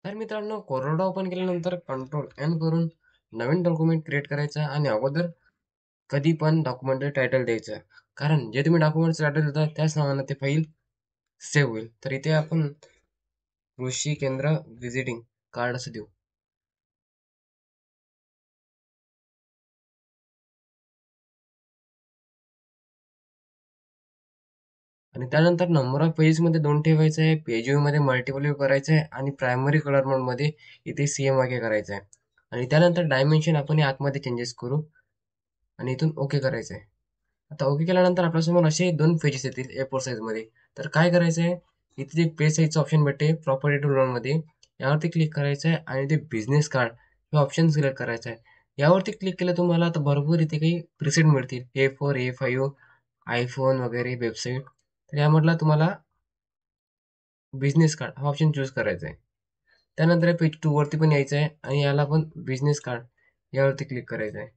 तर मित्रांनो, कोरडा ओपन केल्यानंतर कंट्रोल एन करून नवीन डॉक्युमेंट क्रिएट करायचा आणि अगोदर कधी पण डॉक्युमेंट टायटल द्यायचं. कारण जे तुम्ही डॉक्युमेंट टायटल देता त्याच नावानं ते फाईल सेव्ह होईल. तर इथे आपण कृषी केंद्र व्हिजिटिंग कार्ड असं देऊ. आणि त्यानंतर नंबर ऑफ पेजेसमध्ये 2 ठेवायचं आहे, पेज मध्ये मल्टिपल व्यू करायचं आहे आणि प्रायमरी कलर मोडमध्ये इथे CMYK करायचं आहे. आणि त्यानंतर डायमेन्शन आपण हे आतमध्ये चेंजेस करू आणि इथून ओके करायचं आहे. आता ओके केल्यानंतर आपल्यासमोर असे 2 पेजेस येतील A4 साईजमध्ये. तर काय करायचं आहे, इथे जे पेज साईजचं ऑप्शन भेटते प्रॉपर्टी टूलमध्ये, यावरती क्लिक करायचं आहे आणि ते बिझनेस कार्ड हे ऑप्शन सिलेक्ट करायचं आहे. यावरती क्लिक केलं तुम्हाला आता भरपूर इथे काही प्रिसेट मिळतील. A4, A5, आयफोन वगैरे वेबसाईट. तर यामधला तुम्हाला बिझनेस कार्ड हा ऑप्शन चूज करायचा आहे. त्यानंतर पेज 2 वरती पण यायचं आहे आणि याला पण बिझनेस कार्ड यावरती क्लिक करायचं आहे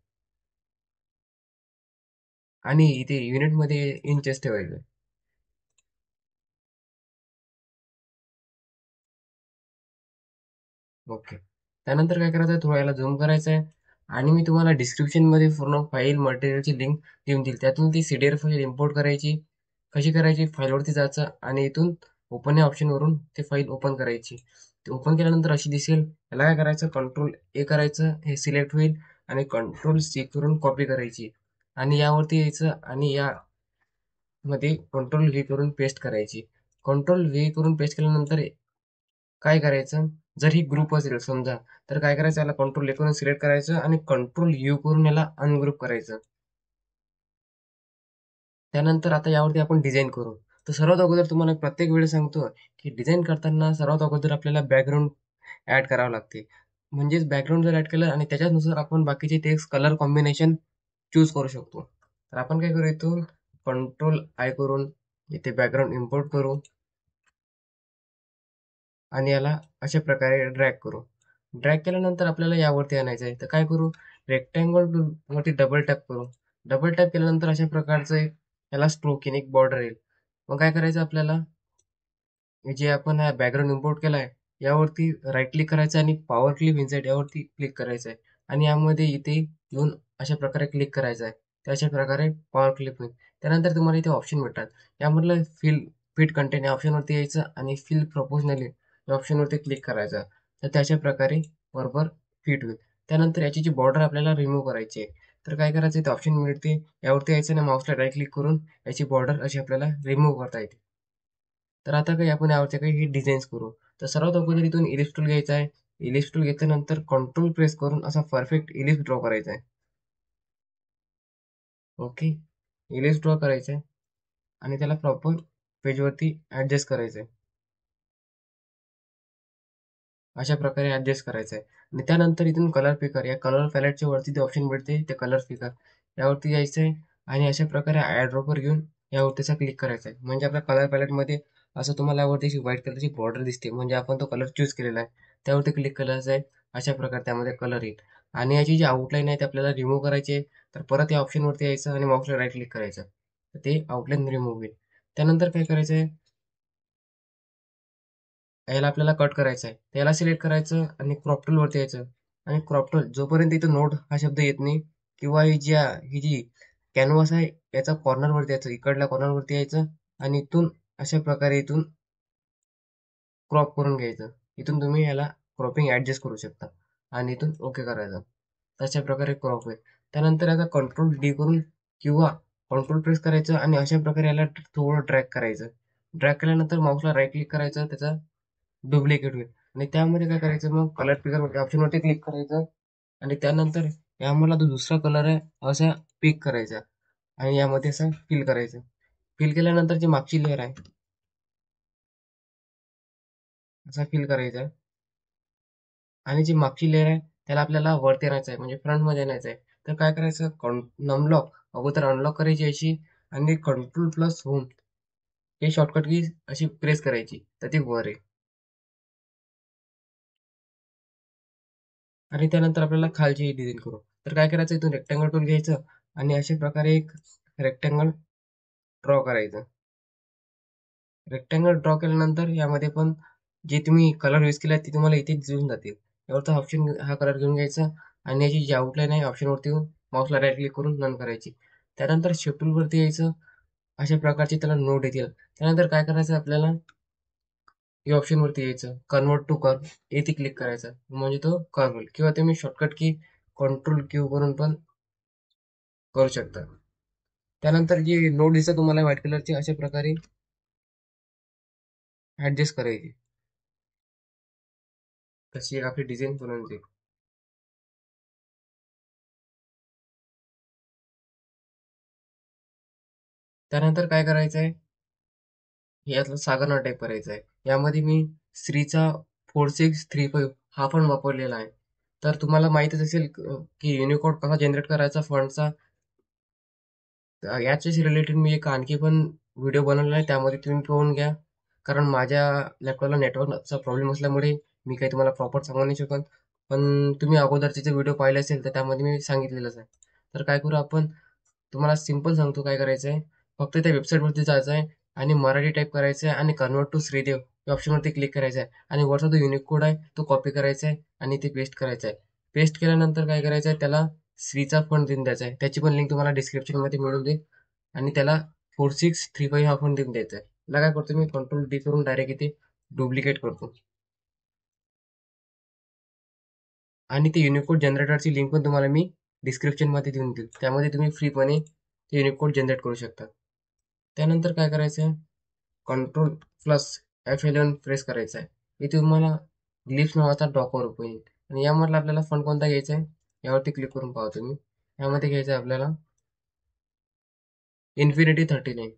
आणि इथे युनिटमध्ये इंचेस ठेवायचं आहे. ओके. त्यानंतर काय करायचं आहे, थोडं याला झूम करायचं आहे आणि मी तुम्हाला डिस्क्रिप्शनमध्ये पूर्ण फाईल मटेरियलची लिंक देऊन देईल. त्यातून ती CDR फाईल इम्पोर्ट करायची. कशी करायची? फाईलवरती जायचं आणि इथून ओपन या ऑप्शनवरून ते फाईल ओपन करायची. ते ओपन केल्यानंतर अशी दिसेल. याला काय करायचं, कंट्रोल ए करायचं, हे सिलेक्ट होईल आणि कंट्रोल C करून कॉपी करायची आणि यावरती यायचं आणि यामध्ये कंट्रोल V करून पेस्ट करायची. कंट्रोल V करून पेस्ट केल्यानंतर काय करायचं, जर ही ग्रुप असेल समजा, तर काय करायचं, याला कंट्रोल ए करून सिलेक्ट करायचं आणि कंट्रोल यू करून याला अनग्रुप करायचं. त्यानंतर आता यावरती आपण डिझाईन करू. तर सर्वात अगोदर तुम्हाला प्रत्येक वेळेस सांगतो की डिझाईन करताना सर्वात अगोदर आपल्याला बॅकग्राऊंड ऍड करावं लागते. म्हणजेच बॅकग्राऊंड जर ऍड केलं आणि त्याच्यानुसार आपण बाकीचे टेक्स्ट कलर कॉम्बिनेशन चूज करू शकतो. तर आपण काय करू, इथून कंट्रोल आय करून इथे बॅकग्राऊंड इम्पोर्ट करू आणि याला अशा प्रकारे ड्रॅग करू. ड्रॅग केल्यानंतर आपल्याला यावरती आणायचं आहे. तर काय करू, रेक्टँगल टूल वरती डबल टॅप करू. डबल टॅप केल्यानंतर अशा प्रकारचं याला स्ट्रोक येईल, एक बॉर्डर येईल. मग काय करायचं आपल्याला, जे आपण हा बॅकग्राऊंड इम्पोर्ट केलाय यावरती राईट क्लिक करायचं आणि पॉवर क्लिप इन्सर्ट यावरती क्लिक करायचं आहे आणि यामध्ये इथे येऊन अशा प्रकारे क्लिक करायचं आहे. तर अशा प्रकारे पॉवर क्लिप होईल. त्यानंतर तुम्हाला इथे ऑप्शन भेटतात. यामधलं फिट कंटेंट या ऑप्शनवरती यायचं आणि फिल प्रोपोर्शनली या ऑप्शनवरती क्लिक करायचं. तर त्याच्या प्रकारे बरोबर फिट होईल. त्यानंतर याची जी बॉर्डर आपल्याला रिमूव्ह करायची आहे. तर काय करायचं, इथे ऑप्शन मिळते, यावरती यायचं आणि माऊसला राईट क्लिक करून याची बॉर्डर अशी आपल्याला रिमूव्ह करता येते. तर आता काही आपण यावरती काही ही डिझाईन्स करू. तर सर्वात अगोदर इथून इलिप्स टूल घ्यायचा आहे. इलिप्स टूल घेतल्यानंतर कंट्रोल प्रेस करून असा परफेक्ट इलिप्स ड्रॉ करायचा आहे. ओके. इलिप्स ड्रॉ करायचा आहे आणि त्याला प्रॉपर पेजवरती ऍडजस्ट करायचं आहे. अशा प्रकारे ऍडजस्ट करायचं आहे आणि त्यानंतर इथून कलर पिकर या कलर पॅलेटच्या वरती ते ऑप्शन भेटते, ते कलर पिकर यावरती यायचं आहे आणि अशा प्रकारे आयड्रॉपर घेऊन यावरतीचा क्लिक करायचा आहे. म्हणजे आपल्या कलर पॅलेटमध्ये असं तुम्हाला यावरती व्हाईट कलरची बॉर्डर दिसते, म्हणजे आपण तो कलर चूज केलेला आहे. त्यावरती क्लिक करायचं आहे. अशा प्रकारे त्यामध्ये कलर येईल आणि याची जी आउटलाईन आहे ती आपल्याला रिमूव्ह करायची आहे. तर परत या ऑप्शनवरती यायचं आणि माऊसला राईट क्लिक करायचं, तर ते आउटलाईन रिमूव्ह होईल. त्यानंतर काय करायचं आहे, याला आपल्याला कट करायचं आहे. त्याला सिलेक्ट करायचं आणि क्रॉप टूल वरती यायचं आणि क्रॉप टूल जोपर्यंत इथं नोट हा शब्द येत नाही किंवा ही जी कॅनव्हास आहे याचा कॉर्नर वरती यायचं, इकडल्या कॉर्नर वरती यायचं आणि इथून अशा प्रकारे इथून क्रॉप करून घ्यायचं. इथून तुम्ही याला क्रॉपिंग ऍडजस्ट करू शकता आणि इथून ओके करायचं. तशा प्रकारे क्रॉप होईल. त्यानंतर याचा कंट्रोल डी करून किंवा कंट्रोल प्रेस करायचं आणि अशा प्रकारे याला थोडं ड्रॅग करायचं. ड्रॅग केल्यानंतर माऊसला राईट क्लिक करायचं, त्याचा डुप्लिकेट होईल आणि त्यामध्ये काय करायचं, मग कलर पिकर ऑप्शनवरती क्लिक करायचं आणि त्यानंतर यामधला जो दुसरा कलर आहे असा पिक करायचा आणि यामध्ये असं फिल करायचं. फिल केल्यानंतर जी मागची लेअर आहे असा फिल करायचा आणि जी मागची लेअर आहे त्याला आपल्याला वरती आणायचं आहे, म्हणजे फ्रंट मध्ये आणायचं आहे. तर काय करायचं, नमलॉक अगोदर अनलॉक करायची याची आणि कंट्रोल प्लस होम हे शॉर्टकट की अशी प्रेस करायची, तर ती वर आहे. आणि त्यानंतर आपल्याला खालची डिझाईन करू. तर काय करायचं, इथून रेक्टँगल टूल घ्यायचं आणि अशा प्रकारे एक रेक्टँगल ड्रॉ करायचं. रेक्टँगल ड्रॉ केल्यानंतर यामध्ये पण जे तुम्ही कलर यूज केला ते तुम्हाला इथेच दिसून जातील. यावरचा ऑप्शन हा कलर घेऊन घ्यायचा आणि याची जी आउटलाईन आहे ऑप्शनवरती येऊन माऊसला राईट क्लिक करून नन करायची. त्यानंतर शिफ्ट टूलवरती यायचं. अशा प्रकारचे त्याला नोट येतील. त्यानंतर काय करायचं आपल्याला, या ऑप्शनवरती यायचं, कन्वर्ट टू कर्व येथे क्लिक करायचं, म्हणजे तो कर्व होईल. किंवा तुम्ही शॉर्टकट की कंट्रोल क्यू करून पण करू शकता. त्यानंतर जी नोट दिसत तुम्हाला व्हाईट कलरची, अशा प्रकारे ऍडजस्ट करायची, तशी आपली डिझाईन बनवून. त्यानंतर काय करायचं आहे, यातला सागर नाव टाईप करायचा आहे. यामध्ये मी श्रीचा 4635 हा फंड वापरलेला आहे. तर तुम्हाला माहितीच असेल की युनिकोड कसा जनरेट करायचा फंडचा. याच्याशी रिलेटेड मी एक आणखी पण व्हिडिओ बनवलेला आहे, त्यामध्ये तुम्ही पाहून घ्या. कारण माझ्या लॅपटॉपला नेटवर्कचा प्रॉब्लेम असल्यामुळे मी काही तुम्हाला प्रॉपर सांगू नाही शकत. पण तुम्ही अगोदरचे जे व्हिडिओ पाहिले असेल तर त्यामध्ये मी सांगितलेलंच आहे. तर काय करू आपण, तुम्हाला सिंपल सांगतो काय करायचं आहे. फक्त त्या वेबसाईटवरती जायचं आहे आणि मराठी टाईप करायचं आहे आणि कन्वर्ट टू श्रीदेव या ऑप्शनवरती क्लिक करायचं आहे आणि वरचा जो युनिक कोड आहे तो कॉपी करायचा आहे आणि ते पेस्ट करायचं आहे. पेस्ट केल्यानंतर काय करायचं आहे, त्याला श्रीचा फंड देऊन द्यायचा आहे. त्याची पण लिंक तुम्हाला डिस्क्रिप्शनमध्ये मिळून देईल. आणि त्याला 4635 हा फंड देऊन द्यायचा आहे. त्याला काय करतो मी, कंट्रोल डी करून डायरेक्ट इथे डुप्लिकेट करतो. आणि ते युनिकोड जनरेटरची लिंक पण तुम्हाला मी डिस्क्रिप्शनमध्ये देऊन देईल. त्यामध्ये तुम्ही फ्रीपणे ते युनिकोड जनरेट करू शकता. त्यानंतर काय करायचं आहे, कंट्रोल प्लस F11 प्रेस करायचा आहे. इथे तुम्हाला लिफ्ट नावाचा डॉकवर ओपन येईल आणि यामधला आपल्याला फंड कोणता घ्यायचा आहे, यावरती क्लिक करून पाहा तुम्ही. यामध्ये घ्यायचं आहे आपल्याला Infinity 39.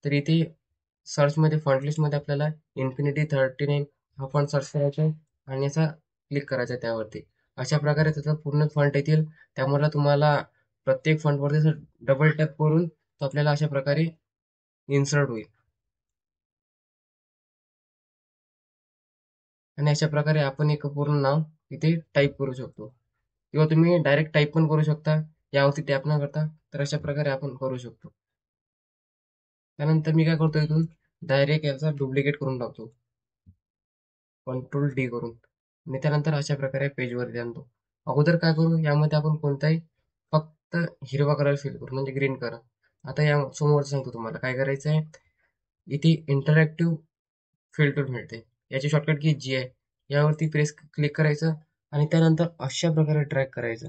तर इथे सर्चमध्ये फंड लिस्टमध्ये आपल्याला Infinity 39 हा फंड सर्च करायचा आहे आणि याचा क्लिक करायचा आहे त्यावरती. अशा प्रकारे त्याचा पूर्ण फंड येतील. त्यामुळे तुम्हाला प्रत्येक फंडवरती डबल टॅप करून तो आपल्याला अशा प्रकारे इन्सर्ट होईल. आणि अशा प्रकारे आपण एक पूर्ण नाव इथे टाईप करू शकतो, किंवा तुम्ही डायरेक्ट टाईप पण करू शकता यावरती टॅप न करता. तर अशा प्रकारे आपण करू शकतो. त्यानंतर मी काय करतो, इथून डायरेक्ट याचा डुप्लिकेट करून टाकतो, कंट्रोल डी करून. आणि त्यानंतर अशा प्रकारे पेजवरती आणतो. अगोदर काय करू, यामध्ये आपण कोणताही फक्त हिरवा कलर फिल करू, म्हणजे ग्रीन कलर. आता या समोर सांगतो तुम्हाला काय करायचं आहे. इथे इंटरॅक्टिव्ह फिल्टर मिळते, याची शॉर्टकट की जी आहे. यावरती प्रेस क्लिक करायचं आणि त्यानंतर अशा प्रकारे ड्रॅग करायचं.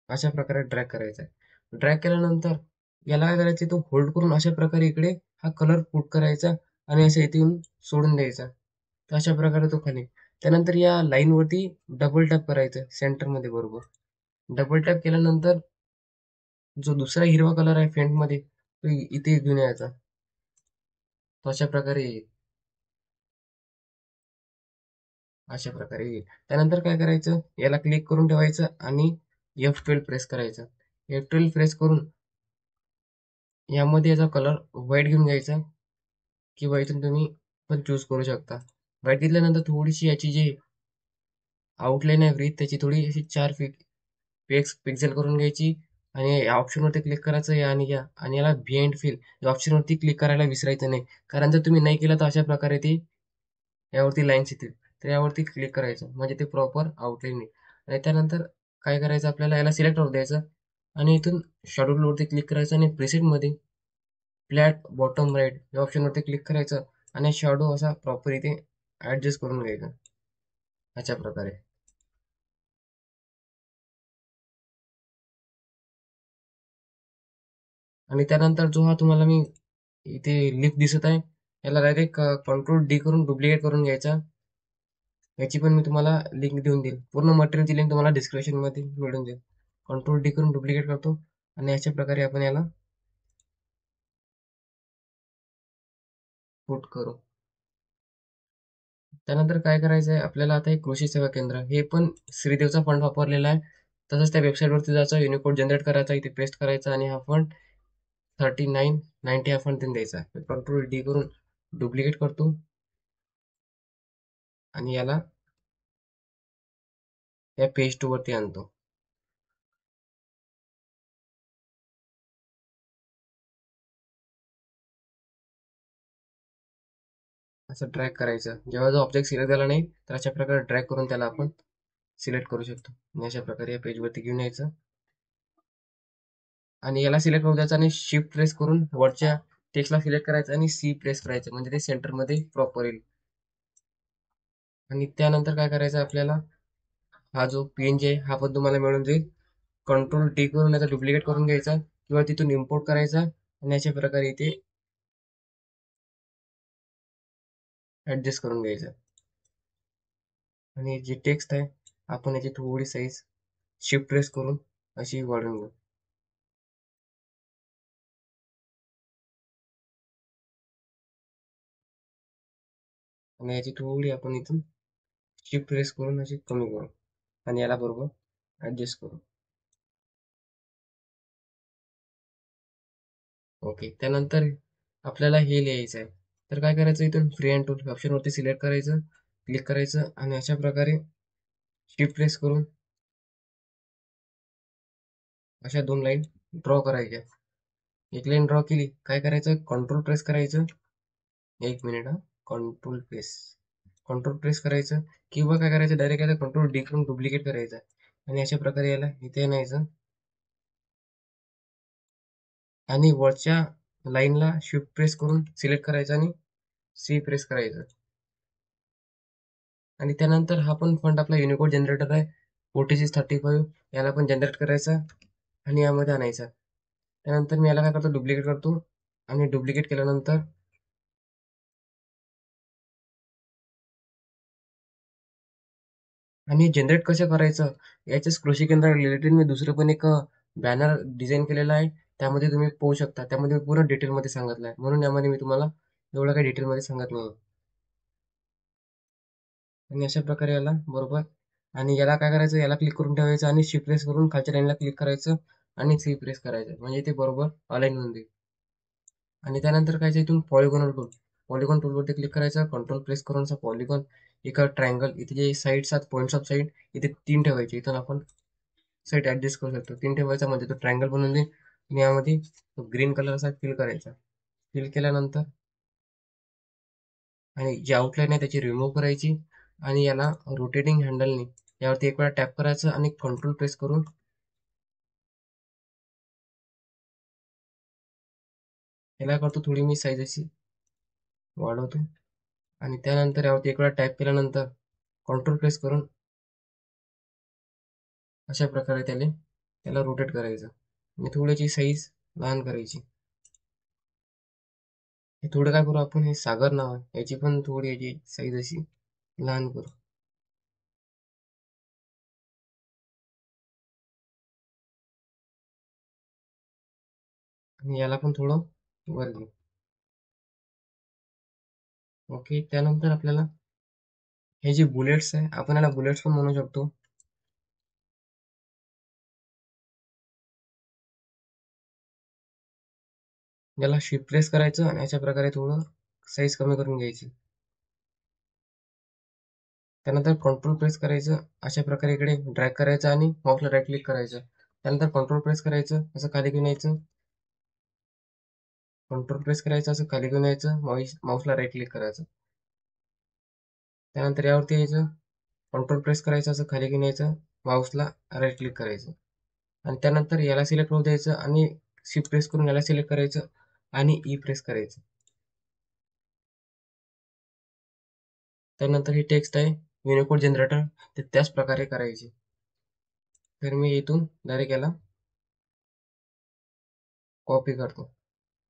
अशा प्रकारे ड्रॅग करायचा आहे. ड्रॅग केल्यानंतर याला काय करायचं, तो होल्ड करून अशा प्रकारे इकडे हा कलर पुट करायचा आणि असं इथे येऊन सोडून द्यायचा. तर अशा प्रकारे तो खाली. त्यानंतर या लाईन वरती डबल टॅप करायचं सेंटर मध्ये बरोबर. डबल टॅप केल्यानंतर जो दुसरा हिरवा कलर आहे फेंट मध्ये तो इथे घेऊन यायचा. तो अशा प्रकारे येईल. अशा प्रकारे येईल. त्यानंतर काय करायचं, याला क्लिक करून ठेवायचं आणि F12 प्रेस करायचं. F12 प्रेस करून यामध्ये याचा कलर व्हाईट घेऊन घ्यायचा, किंवा इथून तुम्ही पण चूज करू शकता. व्हाईट घेतल्यानंतर थोडीशी याची जी आउटलाईन आहे ब्रीथ, त्याची थोडी अशी 4 पिक्सेल करून घ्यायची आणि या ऑप्शनवरती क्लिक करायचं, या आणि या आणि याला बिहाइंड फिल या ऑप्शनवरती क्लिक करायला विसरायचं नाही. कारण जर तुम्ही नाही केलं तर अशा प्रकारे ती यावरती लाईन्स येतील. तर यावरती क्लिक करायचं, म्हणजे ते प्रॉपर आउटलाईन येईल. आणि त्यानंतर काय करायचं, आपल्याला याला सिलेक्ट होऊ द्यायचं आणि इथून शेड्यूल वरती क्लिक करायचं आणि प्रिसेट मध्ये फ्लॅट बॉटम राईट या ऑप्शनवरती क्लिक करायचं आणि शॅडो असा प्रॉपर इथे ऍडजस्ट करून घ्यायचा अशा प्रकारे. आणि त्यानंतर जो हा तुम्हाला मी इथे लिफ्ट दिसत आहे, याला डायरेक्ट कंट्रोल डी करून डुप्लिकेट करून घ्यायचा. याची पण मी तुम्हाला लिंक देऊन देईल. पूर्ण मटेरियलची लिंक तुम्हाला डिस्क्रिप्शन मध्ये मिळून देईल. कंट्रोल डी करून डुप्लिकेट करतो आणि अशा प्रकारे आपण याला पुट करू. त्यानंतर काय करायचं आहे आपल्याला, आता एक कृषी सेवा केंद्र हे पण श्रीदेवचा फंड वापरलेला आहे. तसंच त्या वेबसाईट वरती जायचं, युनिकोड जनरेट करायचा, इथे पेस्ट करायचा आणि हा फंड 3990 हा फंड देऊन द्यायचा. कंट्रोल डी करून डुप्लिकेट करतो आणि याला या पेज 2 वरती आणतो. असं ड्रॅग करायचं. जेव्हा जो ऑब्जेक्ट सिलेक्ट झाला नाही तर अशा प्रकारे ड्रॅग करून त्याला आपण सिलेक्ट करू शकतो. आणि अशा प्रकारे या पेजवरती घेऊन यायचं आणि याला सिलेक्ट करू द्यायचं आणि शिफ्ट प्रेस करून वरच्या टेक्स्टला सिलेक्ट करायचं आणि सी प्रेस करायचं म्हणजे ते सेंटरमध्ये प्रॉपर येईल. आणि त्यानंतर काय करायचं आपल्याला, हा जो पीएनजी आहे हा पण तुम्हाला मिळून जाईल. कंट्रोल डी करून याचा डुप्लिकेट करून घ्यायचा किंवा तिथून इम्पोर्ट करायचा आणि अशा प्रकारे इथे ऍडजस्ट करून घ्यायचं. आणि जे टेक्स्ट आहे आपण याची थोडी साईज शिफ्ट प्रेस करून अशी वाढवून घेऊ. आणि याची थोडी आपण इथून शिफ्ट प्रेस करून अशी कमी करू आणि याला बरोबर ऍडजस्ट करू. ओके, त्यानंतर आपल्याला हे लिहायचं आहे. तर काय करायचं, इथून फ्री हँड टूल ऑप्शनवरती सिलेक्ट करायचं, क्लिक करायचं आणि अशा प्रकारे शिफ्ट प्रेस करून अशा 2 लाईन ड्रॉ करायच्या. एक लाईन ड्रॉ केली, काय करायचं, कंट्रोल प्रेस करायचं. एक मिनिट हा, कंट्रोल प्रेस करायचं किंवा काय करायचं, डायरेक्ट याला कंट्रोल डी करून डुप्लिकेट करायचं आणि अशा प्रकारे याला इथे आणायचं आणि वरच्या लाईनला शिफ्ट प्रेस करून सिलेक्ट करायचं आणि सी प्रेस करायचं. आणि त्यानंतर हा पण फंड आपला युनिकोड जनरेटर आहे, OTC35, याला पण जनरेट करायचा आणि यामध्ये आणायचा. त्यानंतर मी याला काय करतो, डुप्लिकेट करतो आणि डुप्लिकेट केल्यानंतर आणि जनरेट कसं करायचं याच्या कृषी केंद्र रिलेटेड मी दुसरं पण एक बॅनर डिझाईन केलेला आहे. त्यामध्ये तुम्ही पाहू शकता, त्यामध्ये मी पूर्ण डिटेलमध्ये सांगितलं आहे, म्हणून यामध्ये मी तुम्हाला एवढं काही डिटेलमध्ये सांगत नाही. आणि अशा प्रकारे याला बरोबर, आणि याला काय करायचं, याला क्लिक करून ठेवायचं आणि शिफ्ट प्रेस करून खालच्या लाईनला क्लिक करायचं आणि सी प्रेस करायचं म्हणजे ते बरोबर अलाईन होऊन जाईल. आणि त्यानंतर काय इथून पॉलिगॉन टूलवरती क्लिक करायचं, कंट्रोल प्रेस करून असा पॉलिगॉन एका ट्रायंगल इथे जे साईड्स आहेत, पॉईंट्स ऑफ साईड इथे 3 ठेवायचे. इथून आपण साईड ऍडजस्ट करू शकतो. 3 ठेवायचा म्हणजे तो ट्रायंगल बनवून देईल आणि यामध्ये ग्रीन कलर असा फिल करायचा. फिल केल्यानंतर आणि जी आउटलाईन आहे त्याची रिमूव्ह करायची आणि याला रोटेटिंग हँडलने यावरती एक वेळा टॅप करायचं आणि कंट्रोल प्रेस करून याला करतो थोडी मी साईज अशी वाढवतो आणि त्यानंतर यावरती एक वेळा टॅप केल्यानंतर कंट्रोल प्रेस करून अशा प्रकारे त्याला रोटेट करायचं आणि थोड्याची साईज लहान करायची. हे थोडं काय करू आपण, हे सागर नाव आहे, याची पण थोडी याची साईज अशी लहान करू आणि याला पण थोडं वर घेऊ. ओके, त्यानंतर आपल्याला हे जे बुलेट्स आहे आपण याला बुलेट्स पण म्हणू शकतो. याला शिफ्ट प्रेस करायचं आणि अशा प्रकारे थोडं साईज कमी करून घ्यायची. त्यानंतर कंट्रोल प्रेस करायचं, अशा प्रकारे इकडे ड्रॅग करायचं आणि माऊसला राईट क्लिक करायचं. त्यानंतर कंट्रोल प्रेस करायचं, असं खाली घेऊन यायचं, कंट्रोल प्रेस करायचं, असं खाली घेऊन यायचं, माऊसला राईट क्लिक करायचं. त्यानंतर यावरती यायचं, कंट्रोल प्रेस करायचं, असं खाली घेऊन यायचं, माऊसला राईट क्लिक करायचं आणि त्यानंतर याला सिलेक्ट होऊ द्यायचं आणि शिफ्ट प्रेस करून याला सिलेक्ट करायचं आणि ई प्रेस करायचं. त्यानंतर ही टेक्स्ट आहे युनिकोड जनरेटर, ते त्याच प्रकारे करायची. तर मी इथून डायरेक्ट याला कॉपी करतो.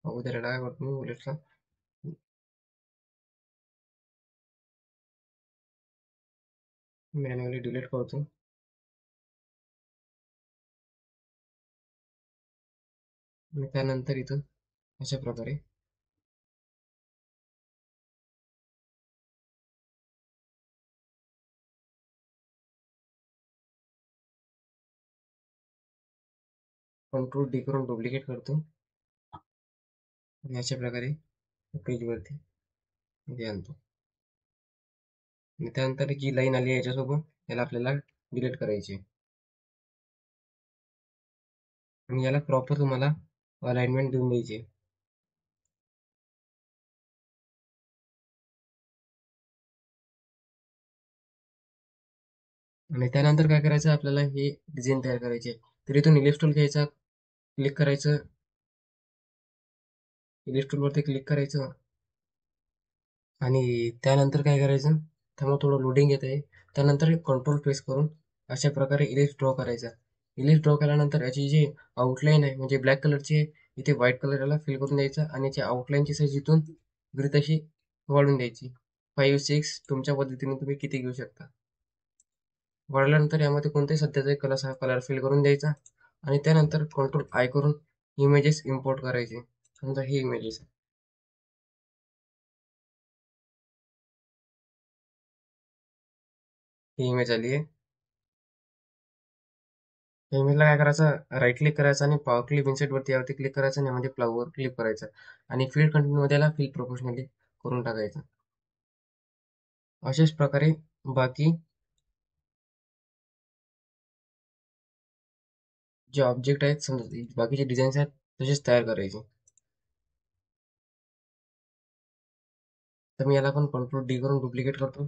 अगोदर याला काय करतो मी बुलेटला मॅन्युअली डिलीट करतो आणि त्यानंतर इथून अशा प्रकारे कंट्रोल डी करून डुप्लिकेट करतो आणि अशा प्रकारे पेजवरती इथे आणतो. आणि त्यानंतर जी लाईन आली आहे याच्यासोबत याला आपल्याला डिलीट करायची आहे. आणि याला प्रॉपर तुम्हाला अलाइनमेंट देऊन द्यायची आहे. आणि त्यानंतर काय करायचं आपल्याला हे डिझाईन तयार करायची आहे. तर इथून इलिप्स टूल घ्यायचा, क्लिक करायचं, इलिप्स टूलवरती क्लिक करायचं आणि त्यानंतर काय करायचं, त्यामुळे थोडं लोडिंग येत आहे. त्यानंतर कंट्रोल प्रेस करून अशा प्रकारे इलिप्स ड्रॉ करायचा. इलिप्स ड्रॉ केल्यानंतर याची जी आउटलाईन आहे म्हणजे ब्लॅक कलरची आहे, इथे व्हाईट कलर याला फिल करून द्यायचा आणि याची आउटलाईनची साईज इथून इकडे तशी वाढून द्यायची. 5, 6 तुमच्या पद्धतीने तुम्ही किती घेऊ शकता. वाढल्यानंतर यामध्ये कोणताही सध्याचा एक कलर कलर फिल करून द्यायचा आणि त्यानंतर कंट्रोल आय करून इमेजेस इम्पोर्ट करायचे. समजा ही इमेजेस आहे, ही इमेज आली आहे. या इमेजला काय करायचं, राईट क्लिक करायचं आणि पॉवर क्लिप इन्सर्ट वरती यावरती क्लिक करायचं आणि यामध्ये फ्लावर क्लिक करायचं आणि फील्ड कंटेंट मध्ये याला फिल प्रोपोर्शनली करून टाकायचं. अशाच प्रकारे बाकी जे ऑब्जेक्ट आहेत, समजा बाकीचे डिझाईन्स आहेत तसेच तयार करायचे. तर मी याला पण कंट्रोल डी करून डुप्लिकेट करतो.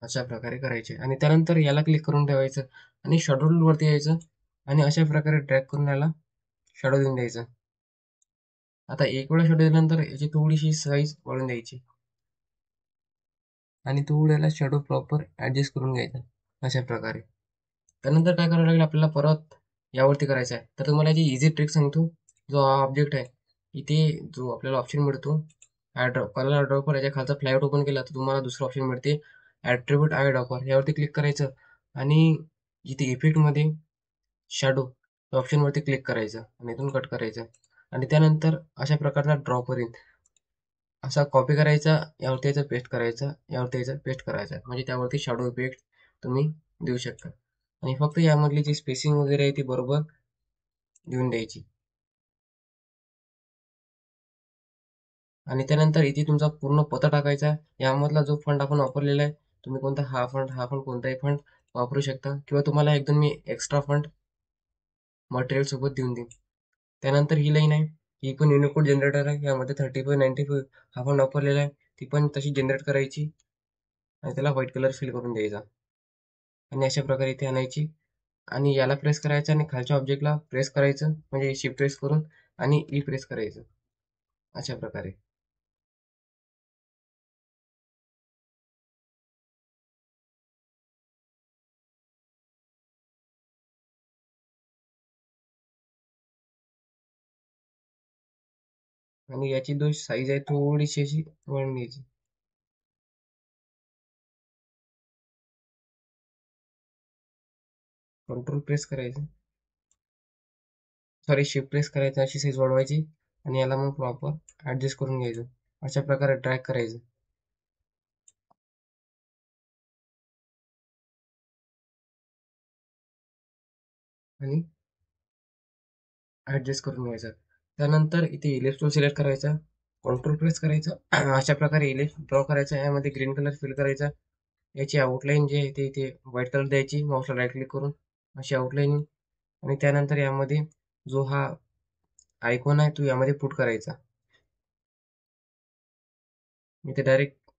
अशा प्रकारे करायचे आणि त्यानंतर याला क्लिक करून ठेवायचं आणि शॅडो वरती यायचं आणि अशा प्रकारे ड्रॅग करून याला शॅडो देऊन द्यायचं. आता एक वेळा शॅडो दिल्यानंतर याची थोडीशी साईज वाढून द्यायची आणि थोडं याला शॅडो प्रॉपर ऍडजस्ट करून घ्यायचा अशा प्रकारे. त्यानंतर काय करावं लागेल आपल्याला, परत यावरती करायचं आहे. तर तुम्हाला याची इझी ट्रिक सांगतो. जो हा ऑब्जेक्ट आहे, इथे जो आपल्याला ऑप्शन मिळतो कलर आयड्रॉपर, याच्या खालचा फ्लायआउट ओपन केला तर तुम्हाला दुसरा ऑप्शन मिळते ॲट्रिब्यूट आयड्रॉपर. यावरती क्लिक करायचं आणि जिथे इफेक्टमध्ये शॅडो या ऑप्शनवरती क्लिक करायचं आणि इथून कट करायचं आणि त्यानंतर अशा प्रकारचा ड्रॉप येईल. असा कॉपी करायचा, यावरती याचा पेस्ट करायचा, यावरती याचा पेस्ट करायचा, म्हणजे त्यावरती शॅडो इफेक्ट तुम्ही देऊ शकता. आणि फक्त यामधली जी स्पेसिंग वगैरे आहे ती बरोबर देऊन द्यायची. आणि त्यानंतर इथे तुमचा पूर्ण पत्ता टाकायचा. यामधला जो फंड आपण वापरलेला आहे, तुम्ही कोणता हा फंड कोणताही फंड वापरू शकता किंवा तुम्हाला एकदम मी एक्स्ट्रा फंड मटेरियल सोबत देऊन देईन. त्यानंतर ही लाईन आहे, ही पण युनिकोड जनरेटर आहे. यामध्ये 3595 हा फंड वापरलेला आहे, ती पण तशी जनरेट करायची आणि त्याला व्हाईट कलर फिल करून द्यायचा आणि अशा प्रकारे इथे आणायची आणि याला प्रेस करायचं आणि खालच्या ऑब्जेक्टला प्रेस करायचं, म्हणजे शिफ्ट प्रेस करून आणि ई प्रेस करायचं अशा प्रकारे. आणि याची जो साईज आहे थोडीशी अशी वळून घ्यायची. कंट्रोल प्रेस करायचं, सॉरी शिफ्ट प्रेस करायचं, अशी साईज वाढवायची आणि याला मग प्रॉपर ऍडजस्ट करून घ्यायचं. अशा प्रकारे ड्रॅग करायचं आणि ऍडजस्ट करून घ्यायचं. त्यानंतर इथे इलिप्स टूल सिलेक्ट करायचा, कंट्रोल प्रेस करायचं, अशा प्रकारे इलिप्स ड्रॉ करायचा. यामध्ये ग्रीन कलर फिल करायचा. याची आउटलाईन जी आहे ते इथे व्हाईट कलर द्यायची, माऊसला राईट क्लिक करून अशी आउटलाईन. आणि त्यानंतर यामध्ये जो हा आयकॉन आहे तो यामध्ये पुट करायचा. इथे डायरेक्ट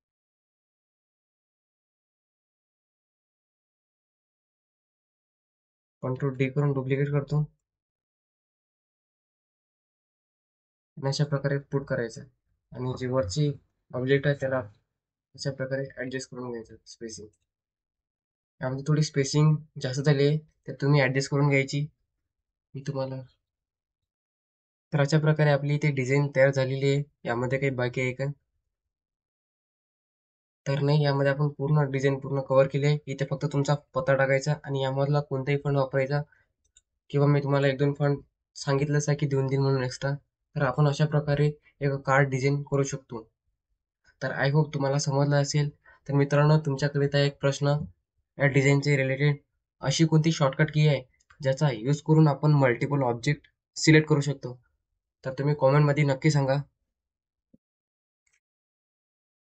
कंट्रोल डी करून डुप्लिकेट करतो आणि अशा प्रकारे पुट करायचं आणि जी वरची ऑब्जेक्ट आहे त्याला अशा प्रकारे ऍडजस्ट करून घ्यायचं स्पेसिंग. यामध्ये थोडी स्पेसिंग जास्त झाली आहे तर तुम्ही ऍडजस्ट करून घ्यायची. मी तुम्हाला, तर अशा प्रकारे आपली इथे डिझाईन तयार झालेली आहे. यामध्ये काही बाकी आहे का? तर नाही, यामध्ये आपण पूर्ण डिझाईन पूर्ण कव्हर केली आहे. इथे फक्त तुमचा पत्ता टाकायचा आणि यामधला कोणताही फंड वापरायचा किंवा मी तुम्हाला 1-2 फंड सांगितलंच आहे की देऊन देईन म्हणून एक्स्ट्रा. तर आपण अशा प्रकारे एक कार्ड डिझाईन करू शकतो. तर आय होप तुम्हाला समजलं असेल. तर मित्रांनो, तुमच्याकरिता एक प्रश्न या डिझाईनचे रिलेटेड, अशी कोणती शॉर्टकट की आहे ज्याचा यूज करून आपण मल्टिपल ऑब्जेक्ट सिलेक्ट करू शकतो? तर तुम्ही कॉमेंटमध्ये नक्की सांगा.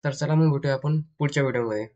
तर चला मग भेटूया आपण पुढच्या व्हिडिओमध्ये.